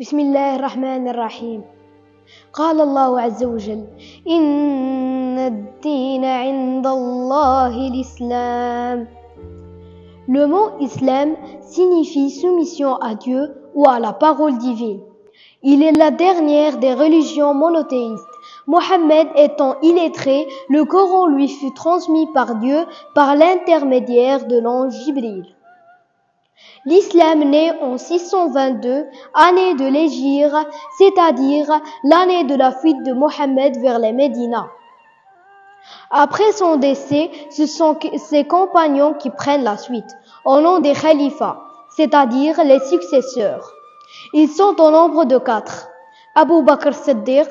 بسم الله الرحمن الرحيم. قال الله عز وجل: إن الدين عند الله l'islam. Le mot islam signifie soumission à Dieu ou à la parole divine. Il est la dernière des religions monothéistes. Mohammed étant illettré, le Coran lui fut transmis par Dieu par l'intermédiaire de l'ange Jibril. L'islam naît en 622, année de l'Hégire, c'est-à-dire l'année de la fuite de Mohammed vers les Médina. Après son décès, ce sont ses compagnons qui prennent la suite, au nom des khalifas, c'est-à-dire les successeurs. Ils sont au nombre de 4. Abu Bakr Siddiq,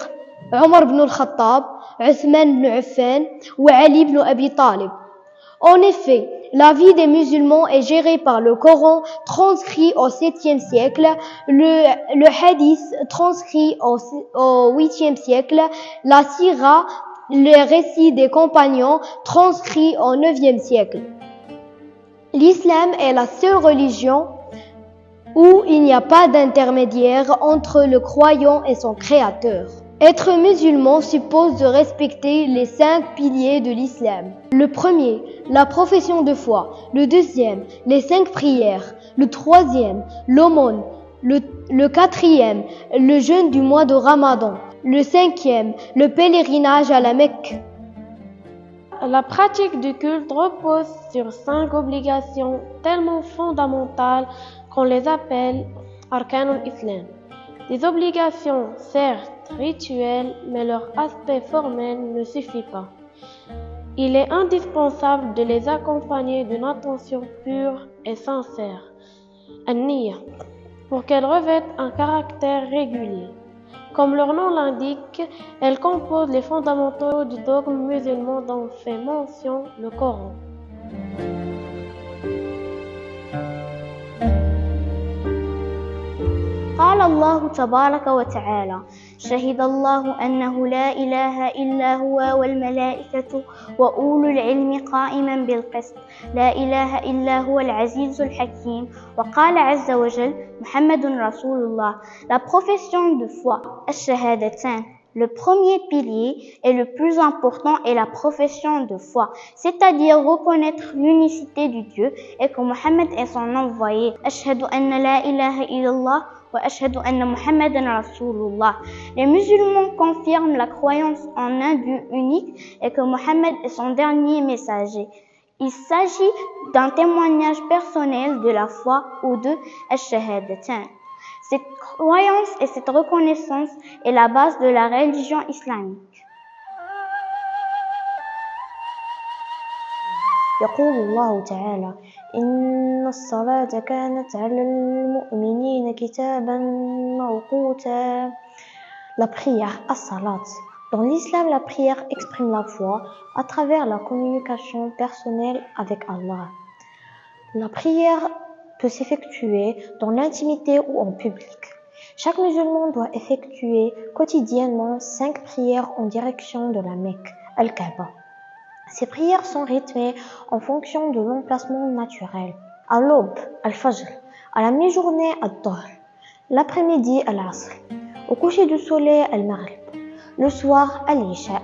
Omar ibn al-Khattab, Uthman ibn Affan ou Ali ibn Abi Talib. En effet, la vie des musulmans est gérée par le Coran transcrit au 7e siècle, le hadith transcrit au 8e siècle, la sira, les récits des compagnons transcrits au 9e siècle. L'islam est la seule religion où il n'y a pas d'intermédiaire entre le croyant et son créateur. Être musulman suppose de respecter les 5 piliers de l'islam. Le premier, la profession de foi. Le deuxième, les 5 prières. Le troisième, l'aumône. Le quatrième, le jeûne du mois de Ramadan. Le cinquième, le pèlerinage à la Mecque. La pratique du culte repose sur 5 obligations tellement fondamentales qu'on les appelle Arkanul Islam. Des obligations certes rituelles, mais leur aspect formel ne suffit pas. Il est indispensable de les accompagner d'une attention pure et sincère, an-niyya, pour qu'elles revêtent un caractère régulier. Comme leur nom l'indique, elles composent les fondamentaux du dogme musulman dont fait mention le Coran. قال الله تبارك وتعالى: شهد الله أنه لا إله إلا هو والملائكة وأولو العلم قائما بالقسط لا إله إلا هو العزيز الحكيم. وقال عز وجل: محمد رسول الله. La profession de foi, الشهادتان. Le premier pilier et le plus important est la profession de foi, c'est-à-dire reconnaître l'unicité du Dieu et que Mohammed est son envoyé. أشهد أن لا إله إلا الله وأشهد أن محمدا رسول الله. Les musulmans confirment la croyance en un Dieu unique et que Mohammed est son dernier messager. Il s'agit d'un témoignage personnel de la foi ou de الشهادتان. Cette croyance et cette reconnaissance est la base de la religion islamique. يقول الله تعالى: إن الصلاة كانت على المؤمنين كتابا موقوتا. La prière, as-salat. Dans l'islam, la prière exprime la foi à travers la communication personnelle avec Allah. La prière peut s'effectuer dans l'intimité ou en public. Chaque musulman doit effectuer quotidiennement 5 prières en direction de la Mecque, Al-Kaaba. Ces prières sont rythmées en fonction de l'emplacement naturel. À l'aube, Al-Fajr. À la mi-journée, Al-Dahr. L'après-midi, Al-Asr. Au coucher du soleil, Al-Maghrib. Le soir, Al-Isha.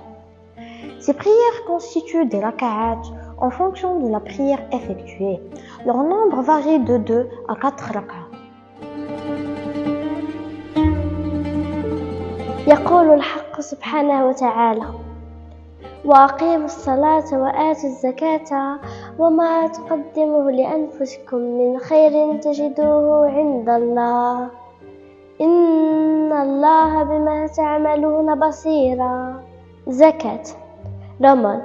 Ces prières constituent des raka'at en fonction de la prière effectuée. Leur nombre varie de 2 à 4 raka'at. يقول الحق سبحانه وتعالى: وأقيموا الصلاة وآتوا الزكاة وما تقدموا لأنفسكم من خير تجدوه عند الله إن الله بما تعملون بصيرا. Zakat, l'aumône.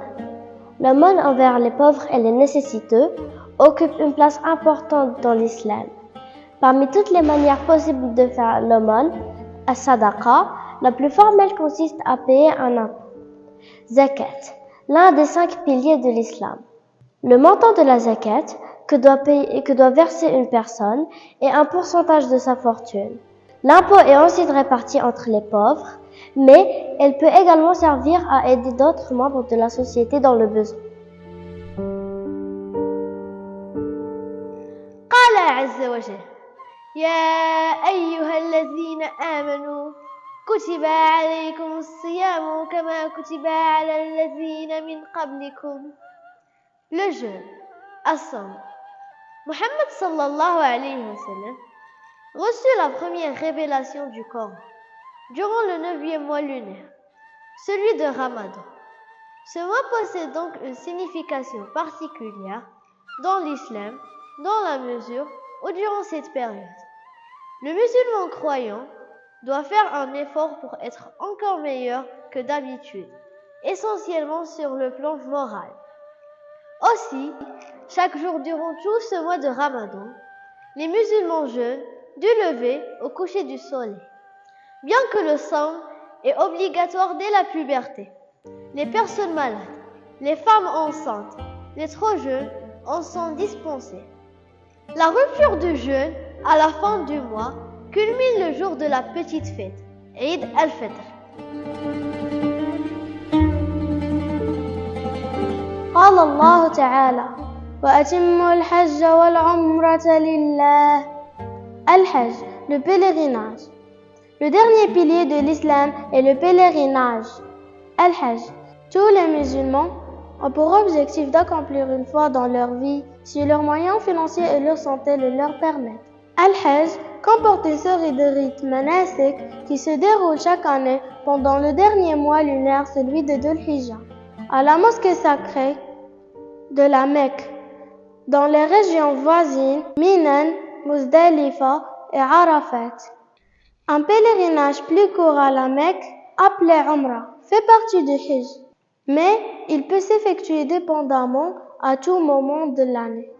L'aumône envers les pauvres et les nécessiteux occupe une place importante dans l'islam. Parmi toutes les manières possibles de faire l'aumône, as-sadaqa, la plus formelle consiste à payer un impôt. Zakat, l'un des 5 piliers de l'islam. Le montant de la zakat que doit verser une personne est un pourcentage de sa fortune. L'impôt est ensuite réparti entre les pauvres, mais elle peut également servir à aider d'autres membres de la société dans le besoin. قال عز وجل: يا أيها الذين آمنوا كتب عليكم الصيام كما كتب على الذين من قبلكم. Le jeûne, As-Sawm. Mohammed sallallahu alayhi wa sallam reçut la première révélation du Coran durant le 9e mois lunaire, celui de Ramadan. Ce mois possède donc une signification particulière dans l'islam, dans la mesure où durant cette période, le musulman croyant doit faire un effort pour être encore meilleur que d'habitude, essentiellement sur le plan moral. Aussi, chaque jour durant tout ce mois de Ramadan, les musulmans jeûnent du lever au coucher du soleil. Bien que le Sawm est obligatoire dès la puberté, les personnes malades, les femmes enceintes, les trop jeunes en sont dispensées. La rupture du jeûne à la fin du mois culmine le jour de la petite fête, Eid al-Fitr. قال الله تعالى وأتموا الحج والعمرة لله. Al-Hajj, le pèlerinage. Le dernier pilier de l'islam est le pèlerinage. Al-Hajj. Tous les musulmans ont pour objectif d'accomplir une foi dans leur vie si leurs moyens financiers et leur santé le leur permettent. Al-Hajj comporte une série de rites manasik qui se déroulent chaque année pendant le dernier mois lunaire, celui de Dhul-Hijjah, à la mosquée sacrée de la Mecque, dans les régions voisines Minan, Muzdalifa et Arafat. Un pèlerinage plus court à la Mecque, appelé Umrah, fait partie du Hajj, mais il peut s'effectuer dépendamment à tout moment de l'année.